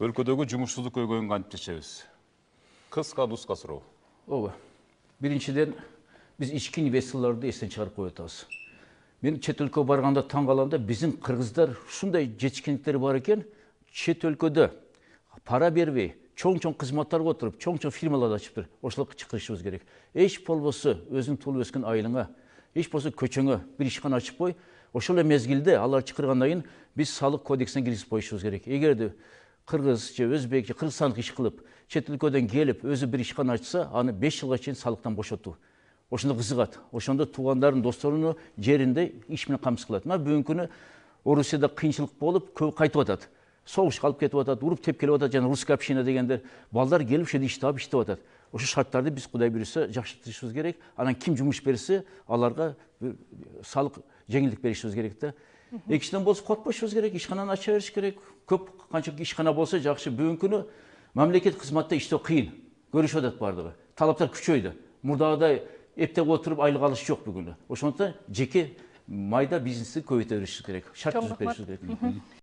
Өлкөдөгү жумушсуздук көйгөйүн кантип чечебиз? Кыска нуска суроо. Ооба. Биринчиден биз ички инвесторлорду эстен чыгарып коюп атабыз. Мен чет өлкөгө барганда таң калам да, биздин кыргыздар ушундай жетишкендиктери бар экен, чет өлкөдө пара бербей, чоң кызматтарга отуруп, чоң фирмаларды ачыптыр. Ошолорго чакырышыбыз керек. Эч болбосо өзүң туулуп өскөн айылыңа, эч болбосо көчөңө бир ишкана ачып кой. Ошол эле мезгилде алар чакыргандан кийин биз салык кодексине киргизип коюшубуз керек. Эгерде кыргыз же өзбек же кыргызстандык иш кылып, чет өлкөдөн келип, өзү бир ишкана ачса, аны 5 жылга чейин салыктан бошотуу. Ошондо кызыгат. Ошондо туугандарын, досторунун жеринде иш менен камсыз кылат. Мына бүгүнкү күнү Орусияда кыйынчылык болуп, көп кайтып атат. Согуш калып кетип атат, уруп тепкелеп атат, жана русская община дегендер. Балдар келип ошол иш таап иштеп атат. Ошо шарттарды биз Кудай буйруса жакшыртышыбыз керек. Анан ким жумуш берсе, аларга салык жеңилдик беришибиз керек да. Экинчиден болсо коркпошубуз керек, ишкананы ача бериш керек. Көп канча ишкана болсо жакшы. Бүгүнкү күнү мамлекет кызматта иштөө кыйын. Көрүшүп атат бардыгы. Талаптар күчөйдү. Мурдагыдай эптеп отуруп айлык алыш жок бүгүнү. Ошондуктан жеке майда бизнести көбөйтө беришибиз керек. Шарт түзүп беришибиз керек.